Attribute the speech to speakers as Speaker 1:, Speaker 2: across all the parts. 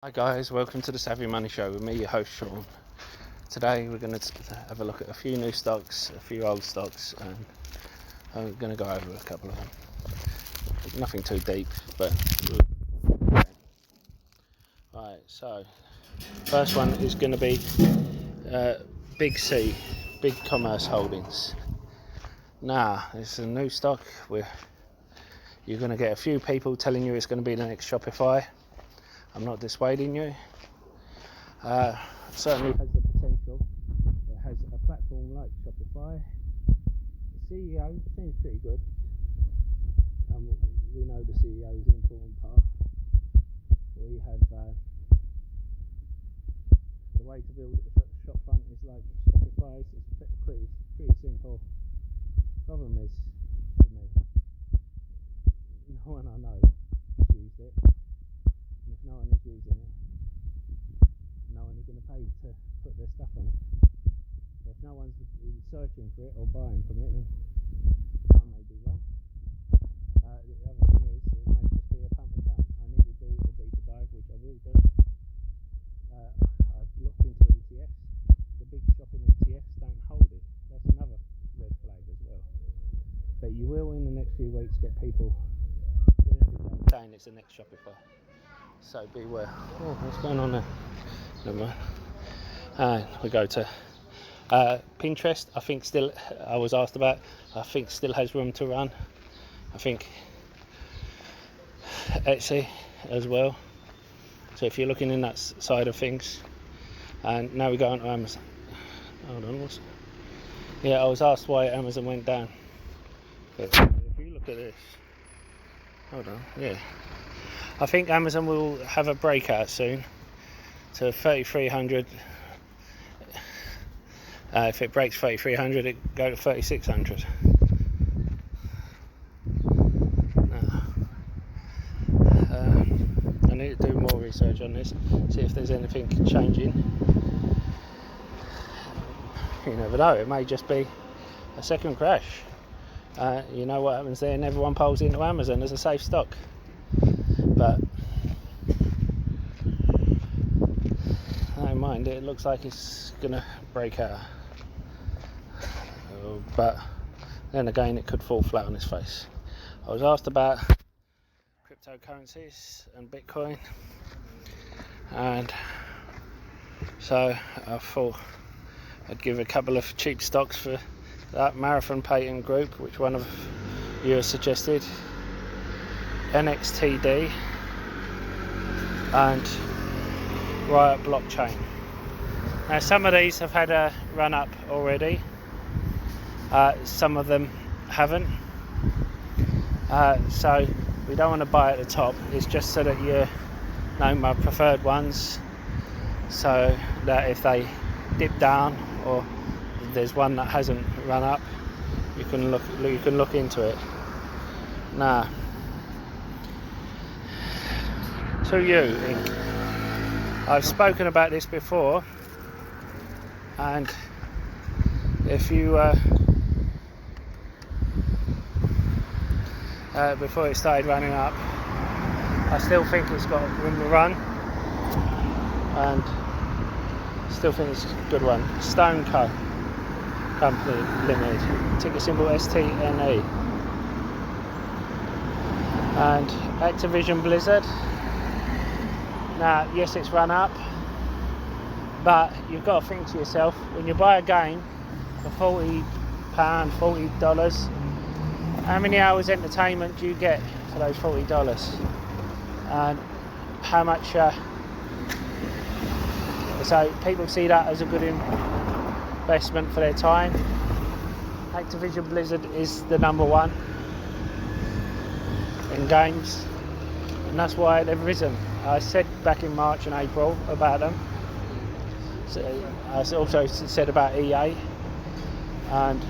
Speaker 1: Hi guys, welcome to the Savvy Money Show with me, your host Sean. Today we're going to have a look at a few new stocks, a few old stocks, and I'm going to go over a couple of them. Nothing too deep, but right. So first one is going to be Psth, BigCommerce Holdings. Now it's a new stock where you're going to get a few people telling you it's going to be the next Shopify. I'm not dissuading you. Certainly has the potential. It has a platform like Shopify. The CEO seems pretty good. We know the CEO is an important part. We have the way to build a shop front is like Shopify. It's pretty simple. Problem is, for me, no one I know has used it. And if no one is using it, no one is going to pay to put their stuff on it. If no one's searching for it or buying from it, then I may be wrong. The other thing is, it may just be a pump and dump. I need to do a deeper dive, which I will do. I've looked into ETFs. The big shopping ETFs don't hold it. That's another red flag as well. But you will, in the next few weeks, get people saying it's the next Shopify. So beware. Oh, what's going on there? Never mind. And we go to Pinterest. I was asked about. I think still has room to run. I think Etsy as well. So if you're looking in that side of things, and now we go on to Amazon. Hold on, I was asked why Amazon went down. But if you look at this, hold on, I think Amazon will have a breakout soon to 3,300. If it breaks 3,300, it go to 3,600. I need to do more research on this, see if there's anything changing. You never know, it may just be a second crash. You know what happens then, everyone pulls into Amazon as a safe stock. But I don't mind, it looks like it's gonna break out. But then again, it could fall flat on its face. I was asked about cryptocurrencies and Bitcoin, and so I thought I'd give a couple of cheap stocks for that. Marathon Patent Group, which one of you has suggested, NXTD, and Riot Blockchain. Now some of these have had a run up already, some of them haven't, so we don't want to buy at the top. It's just so that you know my preferred ones, so that if they dip down or there's one that hasn't run up, you can look into it. Now, suing. I've spoken about this before, and if you before it started running up, I still think it's got room to run, and still think it's a good one. Stone Co. Company Limited, ticker symbol STNE, and Activision Blizzard. Now, yes, it's run up, but you've got to think to yourself, when you buy a game for £40, $40, how many hours entertainment do you get for those $40? And how much, so people see that as a good investment for their time. Activision Blizzard is the number one in games, and that's why they've risen. I said back in March and April about them. So I also said about EA, and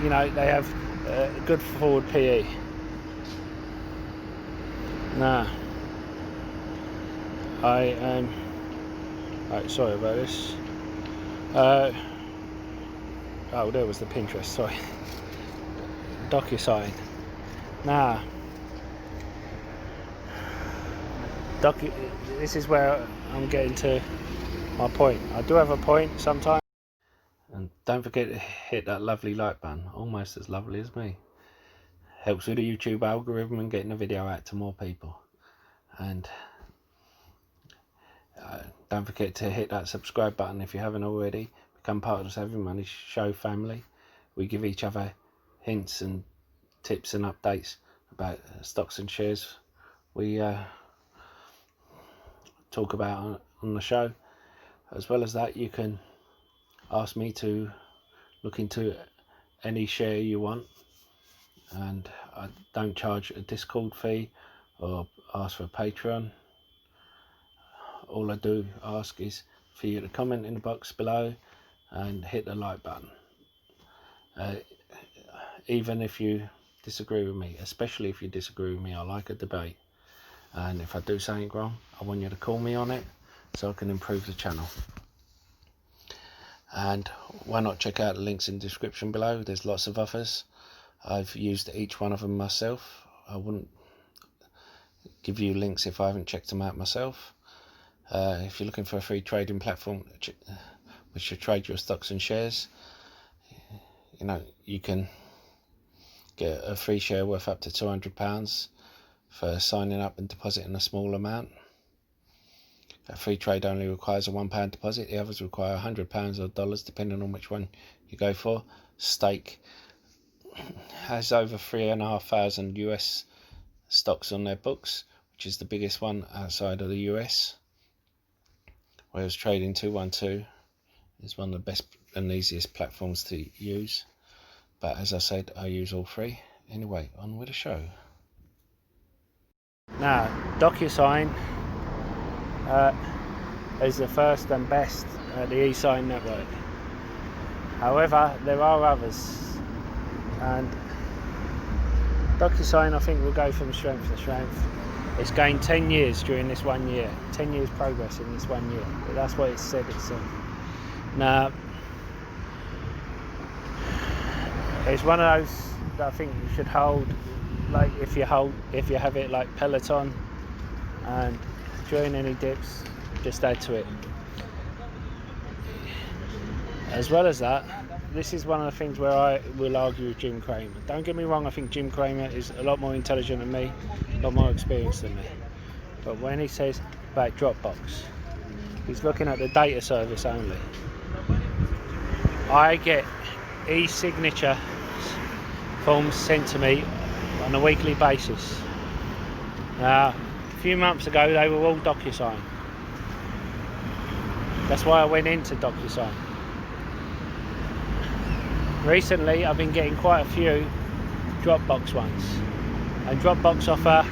Speaker 1: you know, they have a good forward PE. Now, I am right, sorry about this. Oh, there was the Pinterest, sorry. DocuSign. Now, this is where I'm getting to my point. I do have a point sometimes. And don't forget to hit that lovely like button, almost as lovely as me. Helps with the YouTube algorithm and getting the video out to more people. And don't forget to hit that subscribe button if you haven't already. Become part of the Saving Money Show family. We give each other hints and tips and updates about stocks and shares we talk about on the show. As well as that, you can ask me to look into any share you want, and I don't charge a Discord fee or ask for a Patreon. All I do ask is for you to comment in the box below and hit the like button. Even if you disagree with me, especially if you disagree with me, I like a debate. And if I do something wrong, I want you to call me on it so I can improve the channel. And why not check out the links in the description below? There's lots of offers. I've used each one of them myself. I wouldn't give you links if I haven't checked them out myself. If you're looking for a free trading platform which should trade your stocks and shares, you know, you can get a free share worth up to £200 for signing up and depositing a small amount. A free trade only requires a £1 deposit. The others require £100 or dollars, depending on which one you go for. Stake has over 3,500 US stocks on their books, which is the biggest one outside of the US. Whereas Trading 212 is one of the best and easiest platforms to use. But as I said, I use all three. Anyway, on with the show. Now, DocuSign is the first and best at the eSign network. However, there are others, and DocuSign I think will go from strength to strength. It's gained 10 years during this 1 year, 10 years progress in this 1 year. But that's what it said itself. Now, it's one of those that I think you should hold. Like if you have it like Peloton, and during any dips, just add to it. As well as that, this is one of the things where I will argue with Jim Cramer. Don't get me wrong, I think Jim Cramer is a lot more intelligent than me, a lot more experienced than me. But when he says about Dropbox, he's looking at the data service only. I get e-signature forms sent to me on a weekly basis. Now, a few months ago they were all DocuSign. That's why I went into DocuSign. Recently I've been getting quite a few Dropbox ones, and Dropbox offer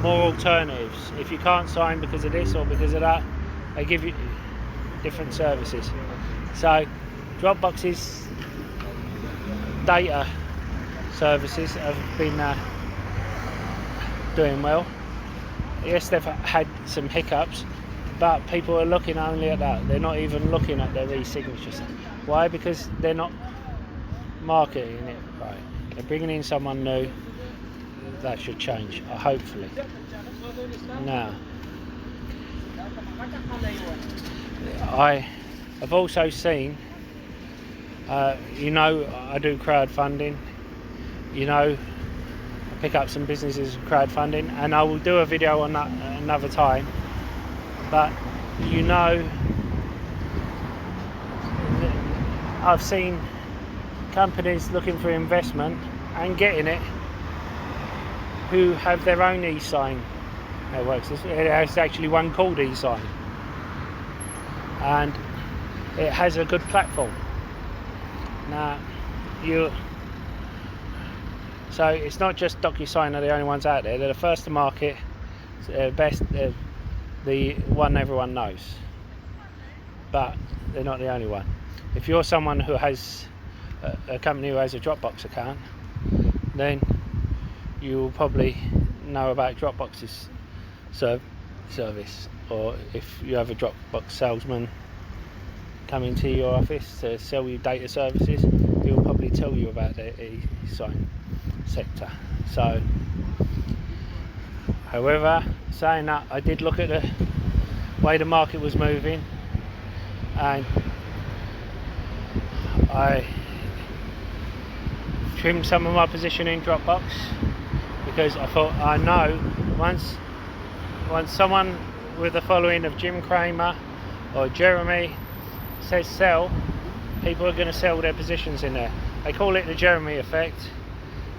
Speaker 1: more alternatives. If you can't sign because of this or because of that, they give you different services. So Dropbox's data services have been doing well. Yes, they've had some hiccups, but people are looking only at that. They're not even looking at their e-signatures. Why? Because they're not marketing it right. They're bringing in someone new. That should change, hopefully. Now, I have also seen, you know, I do crowdfunding. You know, I pick up some businesses crowdfunding, and I will do a video on that another time. But you know, I've seen companies looking for investment and getting it who have their own e-sign networks. There's actually one called e-sign, and it has a good platform. Now, so it's not just DocuSign are the only ones out there. They're the first to market, best, the one everyone knows, but they're not the only one. If you're someone who has a company who has a Dropbox account, then you will probably know about Dropbox's service, or if you have a Dropbox salesman coming to your office to sell you data services, he will probably tell you about the e-sign sector. So However, saying that, I did look at the way the market was moving, and I trimmed some of my position in Dropbox, because I thought, I know once someone with the following of Jim Cramer or Jeremy says sell, people are going to sell their positions in there. They call it the Jeremy effect,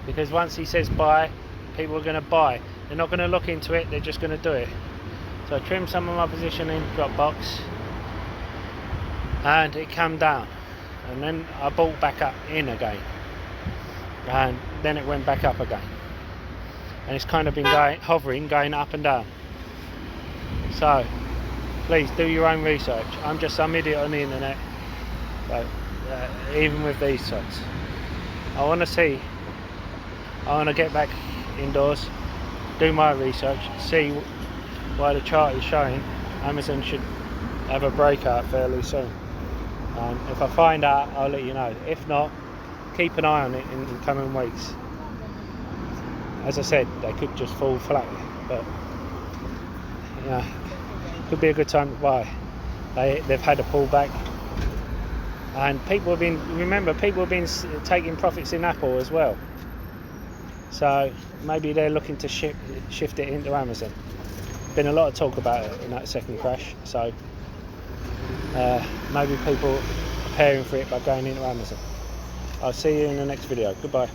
Speaker 1: because once he says buy, people are going to buy. They're not going to look into it, they're just going to do it. So I trimmed some of my position in Dropbox, and it came down, and then I bought back up in again, and then it went back up again, and it's kind of been hovering, going up and down. So please do your own research. I'm just some idiot on the internet, but even with these sites, I want to get back indoors, do my research, see why the chart is showing Amazon should have a breakout fairly soon. And if I find out, I'll let you know. If not, keep an eye on it in coming weeks. As I said, they could just fall flat, but could be a good time to buy. They've had a pullback, and people have been taking profits in Apple as well. So maybe they're looking to shift it into Amazon. Been a lot of talk about it in that second crash, so maybe people are preparing for it by going into Amazon. I'll see you in the next video. Goodbye.